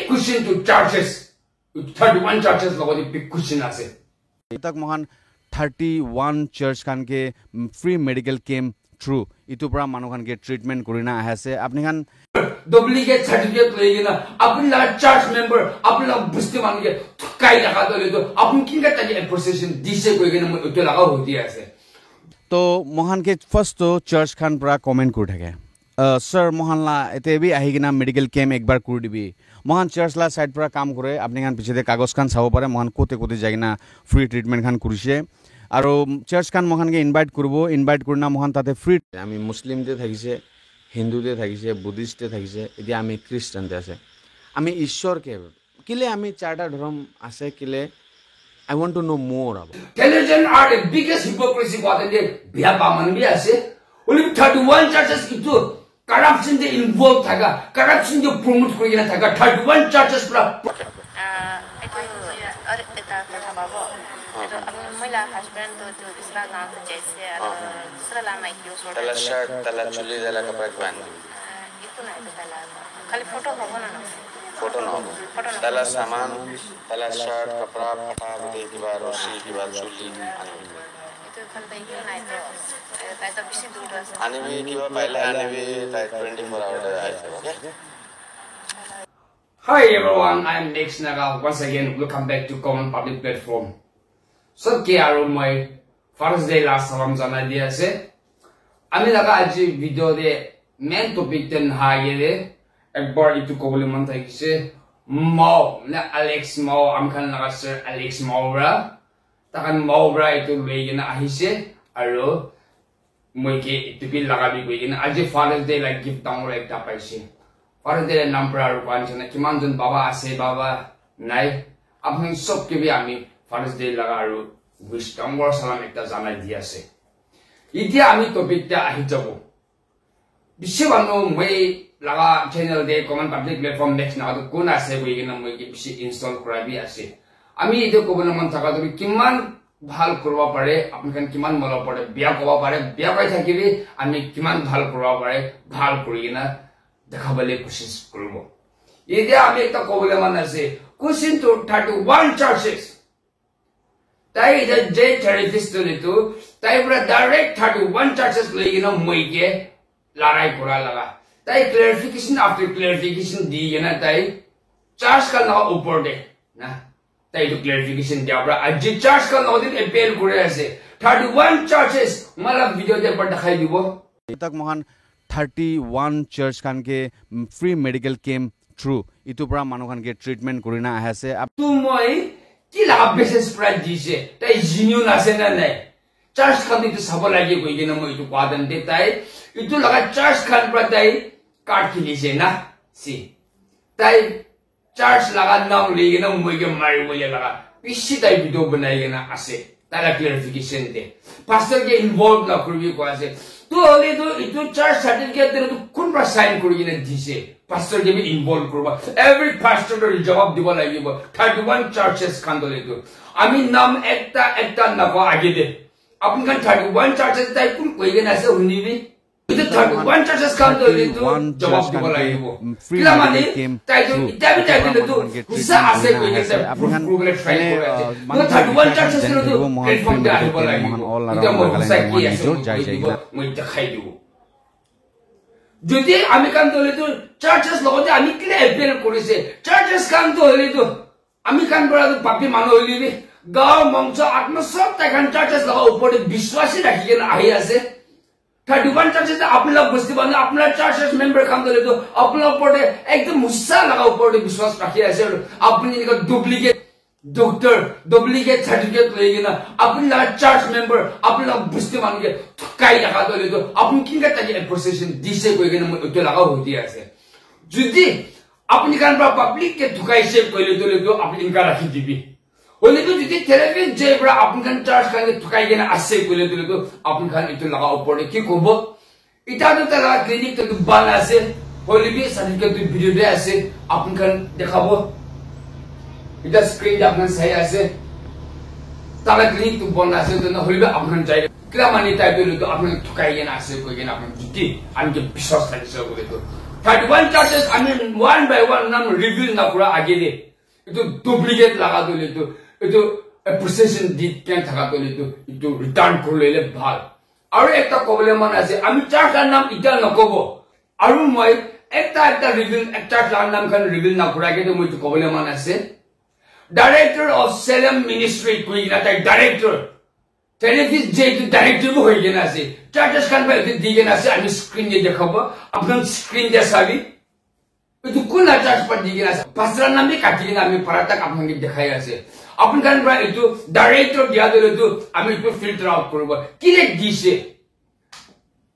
question to churches. 31 churches logo big question ase. Tak mohan 31 church kan ke free medical camp through itu pra manu kan ke treatment kurina ahase apni kan duplicate certificate legina apni la church member apni la busti man ke thukai laga dole to apni kinga taji appreciation dise koi gena utte laga hoti ase to mohan ke first to church khan pra comment kur thake sir mohan la ete bi ahi gina medical camp ekbar kur dibi mohan church la side pra kam kore apni kan pichete kagos khan sabo pare mohan kote kote jagina free treatment khan kurise aro church kan mohan ke invite kurbo invite kurna mohan tate free ami muslim te thakise hindu te thakise buddhist te thakise edi ami christian te ase ami ishwar ke kile ami charta dhorom ase kile I want to know more about television are the biggest hypocrisy what they biya paman bi ase only 31 churches itu corruption they involved thaga corruption they promote kori na thaga 31 churches pra महिला husband तो दूसरा गांव से जैसे दूसरा Lama use होता है तला shirt तला चुली तला कपड़ा पहन इतना नहीं तो तला खाली फोटो होगा ना फोटो ना हो तला सामान तला शर्ट कपड़ा फटा बदे की बार रोशी की बार चुली itu खाली ये नहीं तो तो बिसी दूर है आने भी की बार पहले आने भी 24 आवर आए थे okay Hi everyone, I am Next Naga. Once again, welcome back to Common Public Platform. So, kaya my first day last salam jana dia se. Ami laga aji video de main topic ten hage de ekbar itu kobole man thai se Mao na Alex Mao amkan laga sir Alex Mao ra takan Mao ra itu legena ahise aro moi ke itu bil laga bi goigena aji Father's Day like gift down ra ekta paise. Father's Day number aro pan chana kiman jon baba ase baba nai apni sob ke bi ami Father's Day laga aro wisdom war salam ekta jana dia ase itia ami topic ta ahi jabo bisewano moi laga channel de common public platform next na to kuna ase boigena moi ke bisi install kurabi ase ami ide kobona man thaka to kiman bhal korba pare apni kan kiman mala pare biya koba pare biya kai thakibi ami kiman bhal korba pare bhal korigena dekhabale koshish korbo idia ami ekta kobole man ase question to 31 churches Tai the J therapist to itu, tai pura direct 31 churches lagi na moi ke larai kura laga. Tai clarification after clarification di na tai church ka na upor de na. Tai itu clarification dia pura aji church ka na din appeal kure ase. 31 churches mala video de par dakhai dibo. tak mohan 31 church kan ke free medical camp through itu pra manu kan ke treatment kurina ahase Tu moi Kila basis spread dise tai genuine ase na nai church khan itu sabo lagi koi gena mo itu padan de tai itu laga church khan pra tai card khilise na si tai church laga naam le gena mo ge mari mo ye laga pisi tai video banai gena ase tara clarification de pastor ke involved na kurbi ko ase to ole to itu church certificate de to kun pra sign kori gena dise pastor ke bhi involved korba every pastor to jawab diba lagibo 31 churches khandole to ami nam ekta na ko age de apun kan 31 churches tai kun koi gena ase huni bi itu 31 churches khandole to jawab diba lagibo kila mane tai to itabi tai to usa ase koi gena apun try kore no 31 churches to platform de diba lagibo ita mo sai ki ase mo dekhai dibo যদি আমি কাম দলে তো churches লগতে আমি কিলে Apple করেছে churches কাম তো হলি তো আমি কাম করা তো পাপি মানু হইলি গাঁও মঞ্চ আত্ম সব তাখান চার্চেস লগা উপরে বিশ্বাসী রাখি কেন আহি আছে 31 চার্চেস আপনারা বুঝতে পারেন আপনারা চার্চেস মেম্বার কাম দলে তো আপনারা উপরে একদম মুসা লাগা উপরে বিশ্বাস রাখি আছে আপনি duplicate doctor duplicate certificate legena apni la church member apni la busti man ke thukai laga dole to apni kinga taji appreciation dise koi gena utte laga hoti ase jodi apni kan pra public ke thukai se koile dole to apni inka rakhi dibi hole to jodi therapy je bra apni kan church kan thukai gena ase koile dole to apni kan itu laga upor ki kobo ita to tala clinic to ban ase hole bi certificate to video de ase apni kan dekhabo Ita screen da apnan sahi ase tala clinic tu bon ase to na holiba apnan jai kila mani tai to apnan thukai gena ase koi gena apnan juti anke biswas thali se kore to 31 charges I mean one by one nam reveal na kura age de itu duplicate laga dole itu procession dit ken thaka dole itu return korle bhal aru ekta kobole man ase ami church nam ita nakobo aru moi ekta reveal ekta nam kan reveal na kura ge moi to kobole man ase director of Salem ministry kuina tai director television je director ho gena ase churches kan ba digena ase ami screen je dekhabo apna screen je sabi itu kuna church par digena ase pasra nam bi katigena ami parata apna ge dekhai ase apun kan ba itu director dia dole tu ami itu filter out korbo kile dise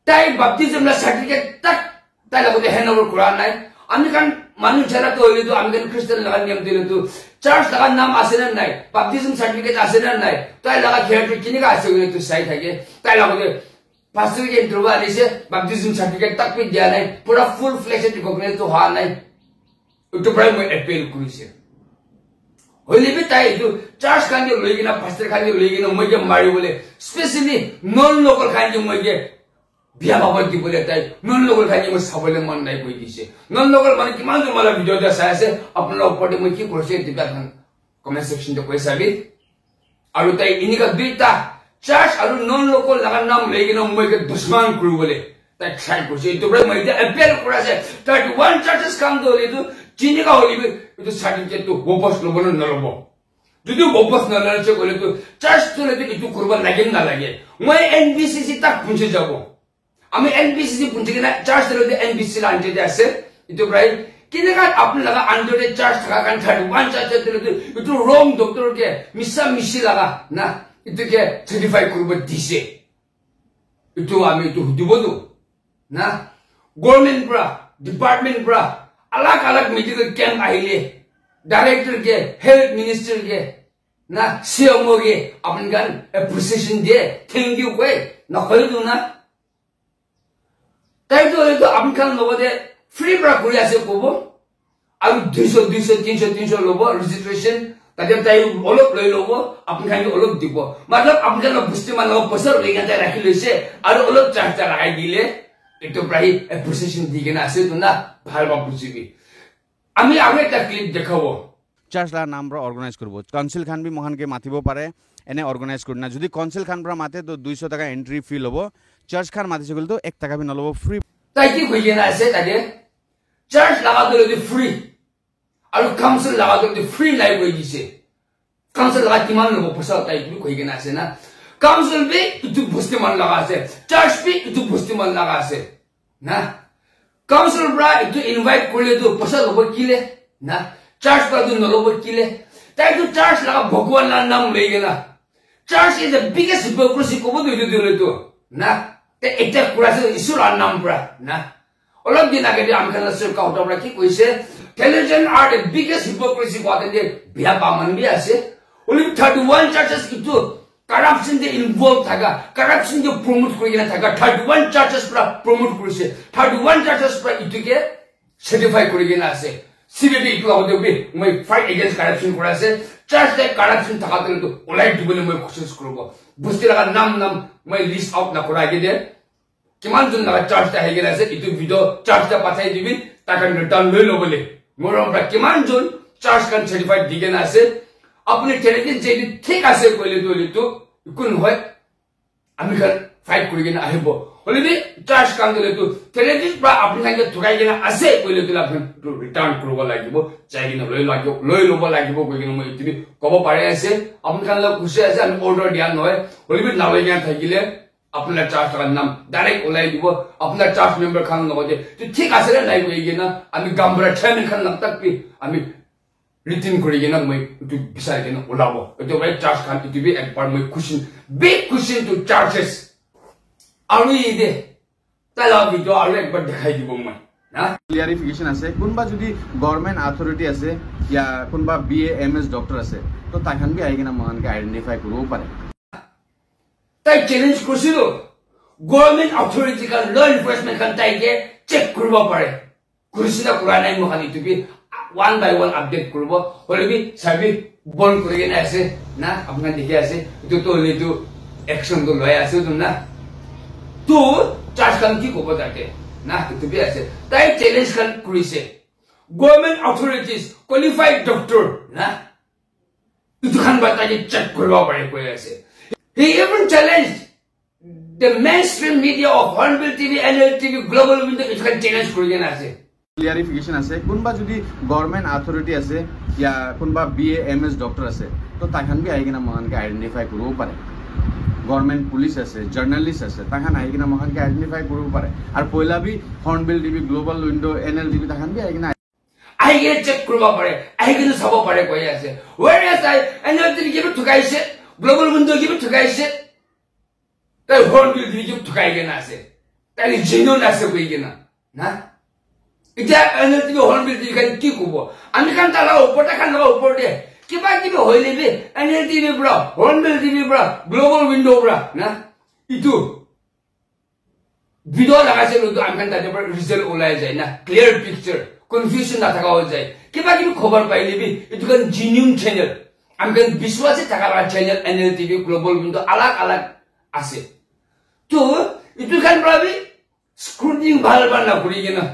tai baptism la certificate tak tai la bole handover quran nai ami kan manu jara to hoile tu ami kan christian la niam dile tu church la nam ase na nai baptism certificate ase na nai tai la kher tu kini ga ase tu sai thake tai la bole pastor ke interview alise baptism certificate tak pi dia nai pura full fledged recognize to ha nai itu prai moi appeal kurise hoile bi tai tu church kan ge loigina pastor kan ge loigina moi ge mari bole especially non local kan ge moi ge biya baba di bole tai non local kan ge moi sabole man nai koi dise non local man ki man mala video da sa ase apna upar de moi ki korse diba kan comment section de koi sabi aru tai inika duita church aru non local laga nam loigina moi ge dushman kuru bole tai try korse itu prai moi de appeal korase 31 churches kam do le tu chini ka holi itu certificate tu bopos lobo na lobo যদি বপস না লালছে বলে তো charge তুলে তো একটু করবার লাগে না লাগে মই এনবিসিসি তাক পৌঁছে যাব আমি এনবিসিসি পৌঁছে কিনা চার্জ তুলে এনবিসি লাইনতে আছে itu right kini kan apna laga under de charge thaka kan 31 charge tuile to itu wrong doctor ke missa missi laga na itu ke 35 kurba dise itu ami itu dibodu na government bra department bra alag alag medical camp aile director ke health minister ke na CMO ke apn gan appreciation de thank you koi na khoi du na tai to apn kan lobo de free bra kuri ase kobo aru 200 300 lobo registration tade tai olop loi lobo apn kan ke olop dibo matlab apn kan busti man lobo pasar legan tai rakhi lese aru olop charge lagai dile itu prai appreciation digena ase tu na bhal ba bujibi আমি আৰু এটা clip দেখাব search লা নাম পৰা অৰ্গানাইজ কৰব council খান B মহান কে মাতিব পাৰে এনে অৰ্গানাইজ কৰনা যদি কাউন্সিল খান পৰা মাতে তো 200 টাকা এন্ট্রি ফি লব চার্চ খান মাতিছে গল তো 1 টাকা বি নলব ফ্রি তাই কি কইনা আছে তাকে চার্চ লাগা দলে ফ্রি আৰু কাউন্সিল লাগা দলে ফ্রি লাই কই দিছে কাউন্সিল লাগা কিমান লব পয়সা তাই কি কইনা আছে না কাউন্সিল বি ইতু বস্তি মান লাগা আছে চার্চ বি ইতু বস্তি মান লাগা আছে না Council bra itu invite kule tu pasal lobo kile na church bra tu lobo kile tai tu church laga bhagwan la nam leigena church is the biggest hypocrisy ko bodu tu na te eta kurase isura nam bra na olop dina ke am kan sir ka hotor ki koise television are the biggest hypocrisy ko ate biya pa man bi ase only 31 churches itu corruption de involved thaga corruption de promote korigena thaga 31 churches pra promote korise 31 churches pra ituke certify korigena ase CBD itu abo be moi fight against corruption korase church de corruption thaga to olai dibole moi koshis korobo busti laga nam moi list out na korage de kiman jun laga church ta hegena ase itu video church ta pathai dibin taka return loi lo bole morom pra kiman jun church kan certified digena ase अपने talent JD ठीक आसे कोले तो कुन होय American fight करिगेना आहेबो होलिबि charge काम दले तो टेलेंट बा अपने संगे थुगाइगेना आसे कोले तो आपन रिटर्न करबो लागिबो चाइगिना लय लोबो लागिबो कोइगेना म इतिबि कबो पारे आसे अपने खान ल खुशी आसे अनि ऑर्डर दिया नय होलिबि नावैगेना थागिले अपना चार्ज का नाम डायरेक्ट ओलाई दिबो अपना चार्ज मेंबर खान नगजे तो ठीक आसे रे लाइगो इगेना अनि गामबरा चेयरमैन खान नक्तक पि अनि written korigena moi to bisai gena olabo to right charge kan to be and part my cushion big cushion to charges aru ide tala video aru ekbar dekhai dibo moi na clarification আছে কোনবা যদি government authority আছে ইয়া কোনবা BA MS doctor আছে তো তাখান B আইগেনা মহানকে identify করব পারে তাই চ্যালেঞ্জ করছিল government authority kan law enforcement kan taige check করব পারে কুরসিনা কুরানাই মহানি তুবি one by one update করব হলেবি সাবি বন করিগেনা আছে না আপনারা দেখে আছে তো তো হলে তো অ্যাকশন তো লয় আছে তো না তো চার্জ কাম কি কব তাকে na itu biasa tai challenge kan kurise government authorities qualified doctor na itu kan batanya check korba pare koise he even challenged the mainstream media of Hornbill TV, NL TV, Global Window itu kan challenge kurigen ase ক্লিয়াৰিফিকেশ্যন আছে কোনবা যদি government authority আছে ইয়া কোনবা BA MS doctor আছে তো তাখান বি আহি কিনা মহানকে আইডেন্টিফাই কৰিব পাৰে গভৰ্ণমেণ্ট পুলিচ আছে জাৰ্নালিষ্ট আছে তাখান আহি কিনা মহানকে আইডেন্টিফাই কৰিব পাৰে আৰু পইলা বি Hornbill TV global window NL TV তাখান বি আহি কিনা চেক কৰিব পাৰে আহি কিনা চাব পাৰে কৈ আছে where is I NL TV কিবা ঠুকাইছে গ্লোবাল উইন্ডো কিবা ঠুকাইছে তাই হৰ্ণবিল টিভি কিবা ঠুকাই কিনা আছে তাই জেনুইন আছে কৈ কিনা না এতিয়া NL TV Hornbill TV kan কি কব আমি kan তালা উপরটা kan লগা উপর দে কিবা কিবা হইলেবি NL TV bra Hornbill TV bra Global Window bra না ইটো ভিডিও লাগাইছে তো আমি kan তাতে পর রিজাল্ট ওলাই যায় না ক্লিয়ার পিকচার কনফিউশন না থাকা হয়ে যায় কিবা কিবা খবর পাইলেবি ইটো kan জেনুইন চ্যানেল আমি kan বিশ্বাসে থাকা channel NL TV Global Window আলাগ আলাগ আছে তো ইটো kan ভাবি স্ক্রুটিনিং ভালবার না করি কিনা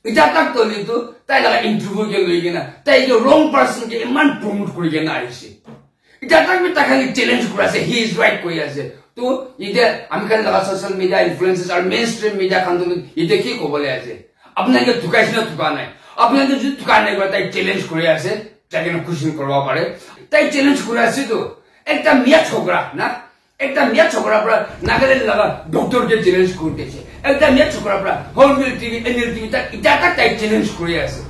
এটা tak to itu tai laga interview ke loigena tai jo wrong person ke man promote kurigena aise এটা tak bi takhan challenge kurase he is right koi ase to ide ami kan laga social media influencers or mainstream media kan to ide ki ko bole ase apna ke thukaise na thuka nai apna ke ju thuka nai tai challenge kuri ase jake na question korba pare tai challenge kuri ase to ekta miya chhokra na একটা মিয়া ছোকরা পরা নাগাল্যান্ড লাগা doctor কে challenge করতেছে একটা মিয়া ছোকরা পরা hornbill TV NL TV তা এটা তাই চ্যালেঞ্জ করে আছে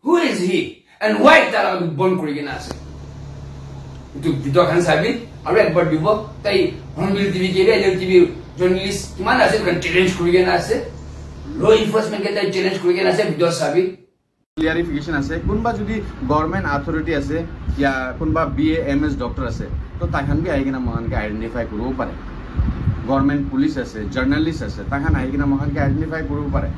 who is he and why তারা বন করে কিনা আছে তো ভিডিও খান সাবি আর একবার দিব তাই হর্নবিল টিভি কে NL TV জার্নালিস্ট কিমান আছে কারণ চ্যালেঞ্জ করে কিনা আছে ল এনফোর্সমেন্ট কে তাই চ্যালেঞ্জ করে কিনা আছে ভিডিও সাবি ক্লিয়াৰিফিকেশ্যন আছে কোনবা যদি গভৰ্ণমেণ্ট অথৰিটি আছে ইয়া কোনবা BA MS ডক্টৰ আছে তো তাখান বি আহি কিনা মহানকে আইডেন্টিফাই কৰিব পাৰে গভৰ্ণমেণ্ট পুলিচ আছে জাৰ্নালিষ্ট আছে তাখান আহি কিনা মহানকে আইডেন্টিফাই কৰিব পাৰে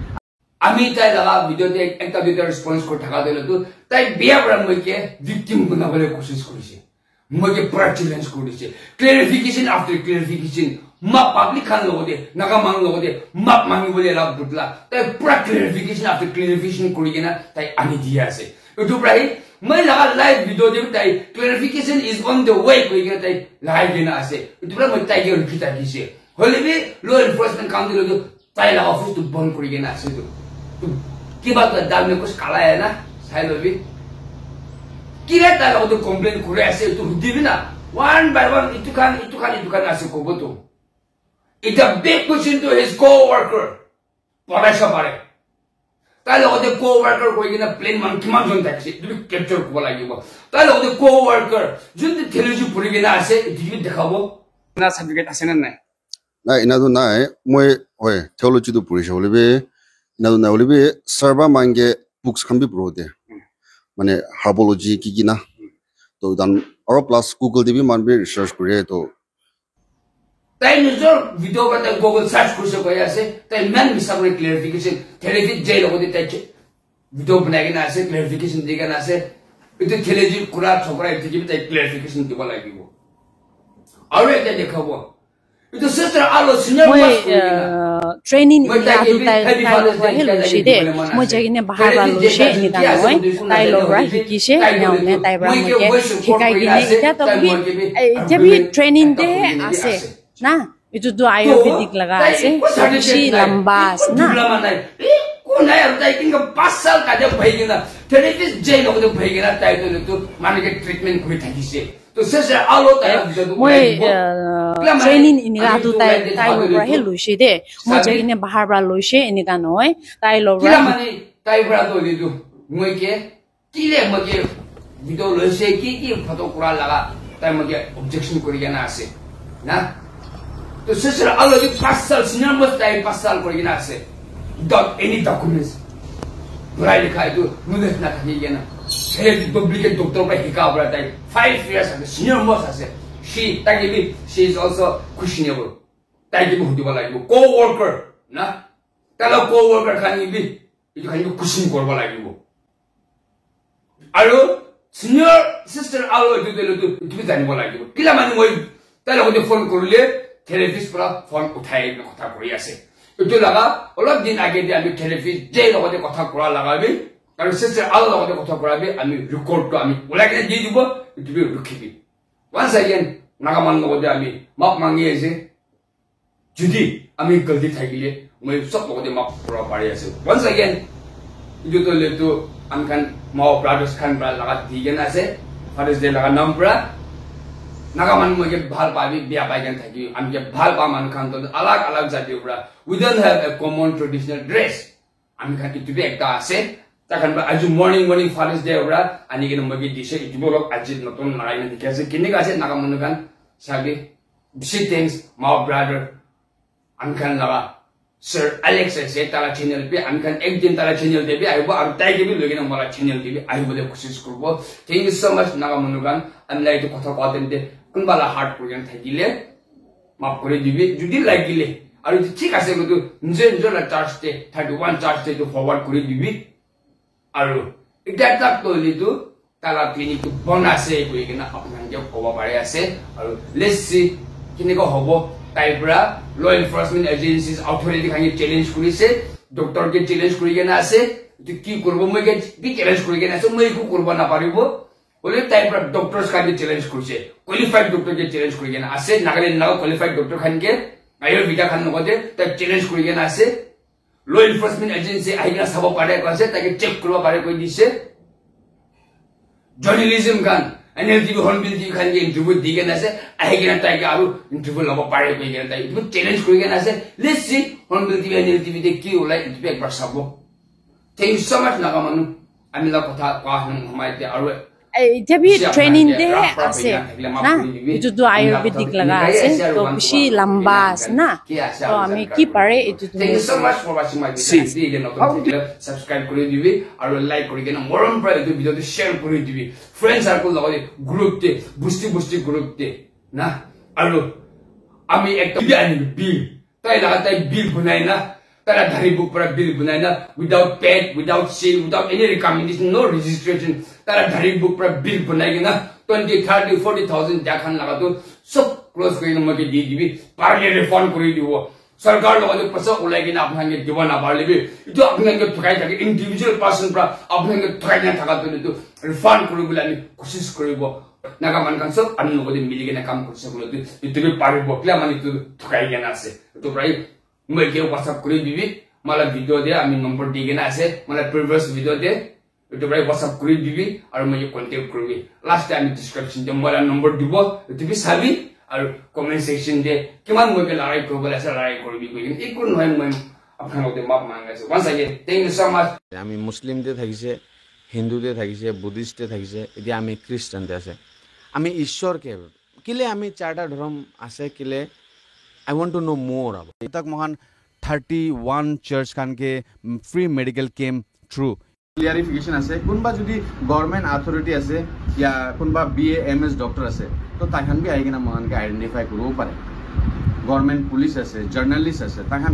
আমি তাই লাগা ভিডিওতে একটা দুটা রেসপন্স করে থাকা দিল তো তাই বিয়া বড় মইকে ভিকটিম বানাবলে কোশিশ করেছে মইকে পুরা চ্যালেঞ্জ করেছে ক্লিয়ারিফিকেশন আফটার ক্লিয়ারিফিকেশন মা পাবলিক খান লগদে নাগা মান লগদে মাপ মাঙ্গি বলে লাভ বুটলা তাই পুরা ক্লিয়ারিফিকেশন আফটার ক্লিয়ারিফিকেশন করি কিনা তাই আমি দিয়ে আছে এটু প্রায় मैं लगा लाइव वीडियो देव ताई clarification is on the way कोई के ताई लाइव देना आसे इतुला मैं ताई के रिपीट आकीसे होले भी लो एनफोर्समेंट काउंसिल जो ताई लगा ऑफिस तो बंद करी के ना आसे तो की बात दाल में कुछ काला है ना साइलो भी की रे ताई लगा तो कंप्लेंट करे आसे तो दिबी ना वन बाय वन इतुखान आसे को बतो it a big question to his coworker पराशा पारे তাই লগতে কোৱাৰ্কাৰ কৰি কিনা প্লেন মান কিমান জন থাকছে তুমি ক্যাপচাৰ কৰিব লাগিব তাই লগতে কোৱাৰ্কাৰ যোনটো টেলিজি পৰি কিনা আছে ডিগ্ৰী দেখাব না সাৰ্টিফিকেট আছে না নাই নাই ইনাদু নাই মই হয় থিওলজি তো পঢ়িছে হলিবে ইনাদু নাই হলিবে সার্বা মাঙ্গে বুকস খান বি পঢ়োতে মানে হাৰ্বলজি কি না তো দান আৰু প্লাস গুগল দিবি মান বি ৰিসাৰ্চ কৰে তো তাই নিজৰ ভিডিও কথা গুগল সাৰ্চ কৰিছে কৈ আছে তাই মান মিছাবৰে ক্লিয়াৰিফিকেশন থেৰেপি জে লগতে তাই ভিডিও বনাই কিনা আছে ক্লিয়াৰিফিকেশন দি কিনা আছে এটো থেলেজি কুৰা ছকৰা এটো কি তাই ক্লিয়াৰিফিকেশন দিব লাগিব আৰু এটা দেখাব এটো সিস্টার আলো সিনিয়র ট্রেনিং ইয়াদু তাই হেলো শিদে মই জাগিনে বাহার বালো শে নিদা নয় তাই লোরা হিকিশে নাওনে তাই ব্রা মকে হিকাই গিনে এটা তো বি জবি ট্রেনিং দে আছে না itu do ayurvedic laga ase shi lamba na कोन है अब ताई किनका 5 साल का जब भइगिना थेरेपिस्ट जे लोग तो भइगिना ताई तो माने के ट्रिटमेन्ट कोइ थाकिसे तो सेसे आलो ताई moi training iniga tu tai lo he luise de moi jagine bahar bra luise iniga noi tai lo kila mane tai bra to lidu moi ke kile mage video luise ki photo kura laga tai mage objection kori gana ase na तो sister already 5 साल senior मत time 5 साल कर गिना से dot any documents पढ़ाई लिखाई तो मुझे ना कहिए ना छे डुप्लीकेट डॉक्टर पे हिका बड़ा टाइम 5 years अगर सीनियर मत से शी ताकि भी शी इज आल्सो क्वेश्चनेबल ताकि भी होती वाला है कोवर्कर ना ताला कोवर्कर खानी भी ಇದು खानी क्वेश्चन करबा লাগিব আৰু সিনিয়র সিস্টার আলো দিলে তো তুমি জানিব লাগিব কিলা মানে মই তাই লগতে ফোন কৰিলে থেৰাপিষ্ট পৰা ফোন উঠাই কথা কৰি আছে এটো লাগা অলপ দিন আগে দি আমি থেৰাপিষ্ট যে লগতে কথা কৰা লাগাবি আৰু সিস্টাৰ আল লগতে কথা কৰাবি আমি ৰেকৰ্ডটো আমি ওলাকে দি দিব এটো ৰখিবি once again নাগামান লগতে আমি মাপ মাগি আছে যদি আমি গলতি থাকিলে মই সব লগতে মাপ কৰা পাৰি আছে once again ইটো তো লেটো আমখান মাও ব্ৰাদাৰ্স খান ব্ৰা লাগা দিগেন আছে ফাদাৰ্স ডে লাগা নাম ব্ৰা নাগামান মইকে ভাল পাবি বিয়া পাইগেন থাকি আমকে ভাল পা মান খান তো আলাগ আলাগ জাতীয় bra we don't have a common traditional dress আমখান ইটো বি একটা আছে তাখান আজি মর্নিং ফাদার্স ডে ব্ৰা আনি কেন মইকে দিছে ইটো বলক আজি নতুন লাগাই না দেখে আছে কিনে আছে নাগামান খান সাবি বিশি থিংস মাও ব্রাদার আমখান লাগা Sir Alex से तारा चैनल पे अनकन एक दिन तारा चैनल दे भी आइबो और टाइगे भी लोगे ना मला चैनल दे भी आइबो ले कोशिश करबो thank you so much Naga मनुगान अनलाइ तो कथा कदेन दे कुनबाला हार्ट प्रोग्राम थाकिले माफ करे दिबि जुदि लागिले और ठीक আছে কিন্তু নিজে লা চার্জ তে 31 চার্জ তে ফরওয়ার্ড করে দিবি আর এটা তাক কইলি তো তালা ক্লিনিক বনাছে কই কিনা আপনাকে কবা পারে আছে আর লেটস সি কিনেকো হবো টাইপরা law enforcement agencies authority খানি চ্যালেঞ্জ করিছে ডক্টর কে চ্যালেঞ্জ করি কেনা আছে যে কি করব মই কি চ্যালেঞ্জ করি কেনা আছে মই কো করব না পারিব বলে টাইপরা ডক্টরস খানি চ্যালেঞ্জ করিছে কোয়ালিফাইড ডক্টর কে চ্যালেঞ্জ করি কেনা আছে নাগাল্যান্ড নাও কোয়ালিফাইড ডক্টর খান কে আইর ভিটা খান নগদে তা চ্যালেঞ্জ করি কেনা আছে law enforcement agency আইনা সব পারে কইছে তাকে চেক করব পারে কই দিছে জার্নালিজম গান NLTV Hornbill TV খান কে ইন্টারভিউ দিগে না আছে আইগেনা তাইকে আরো ইন্টারভিউ লব পারে কই গেনা তাই ইটো চ্যালেঞ্জ করি গেনা আছে let's see Hornbill TV NLTV তে কি ওলাই ইটো একবার সাবো থ্যাংক ইউ সো মাচ নাগামানু আমি লা কথা কোয়া হমাইতে আরো এটা বি ট্রেনিং দে আছে না ইটো তো আয়ুর্বেদিক লাগা আছে তো বেশি লম্বা আছে না তো আমি কি পারে ইটো thank you so much for watching my video again subscribe করে দিবি আর লাইক করে কেন মরন প্রায় এই ভিডিওতে শেয়ার করে দিবি ফ্রেন্ড সার্কেল লগতে গ্রুপতে বুস্টি গ্রুপতে না আর আমি একটা বিল তাই লাগা তাই বিল বনাই না তারা ধারি বুক পরা বিল বনাই না without paid without seal without any recommendation no registration তারা ধারি বুক পরা বিল বনাই না 20 30 40,000 দেখান লাগা তো সব ক্লোজ করে মকে দি দিবি পারলে রিফান্ড করে দিব সরকার লগতে পয়সা ওলাইগে না আপনাকে দিব না পারলিবি ইটো আপনাকে ঠকাই থাকে ইন্ডিভিজুয়াল পারসন পরা আপনাকে ঠকাই না থাকা তো রিফান্ড করবলে আমি কোশিশ করিব নাগামান কান সব আমি লগতে মিলিগে না কাম করছে বলে ইটো বি পারিব ক্লা মানে তো ঠকাই গেনা আছে তো প্রায় মই কে WhatsApp করে দিবি মালা ভিডিও দে আমি নম্বর দিগে না আছে মালা প্রিভিয়াস ভিডিও দে ইটো প্রায় WhatsApp করে দিবি আর মই কন্টাক্ট করবি লাস্ট টাইম ডেসক্রিপশন দে মালা নম্বর দিব তুমি সাবি আর কমেন্ট সেকশন দে কিমান মই কে লড়াই করবলে আছে লড়াই করবি কই এই কোন হয় মই আপনাকে মাপ মাঙ্গাইছে once again thank you so much আমি মুসলিম দে থাকিছে হিন্দু দে থাকিছে বুদ্ধিষ্ট দে থাকিছে এতিয়া আমি খ্রিস্টান দে আছে আমি ঈশ্বর কে কিলে আমি চারটা ধর্ম আছে কিলে I want to know more about it. तक महान 31 church खान के free medical came through. Clarification আছে কোনবা যদি গভর্নমেন্ট অথরিটি আছে या কোনবা BA MS ডক্টর আছে তো তাখান বি আইগেনা মহান কে আইডেন্টিফাই করব পারে গভর্নমেন্ট পুলিশ আছে জার্নালিস্ট আছে তাখান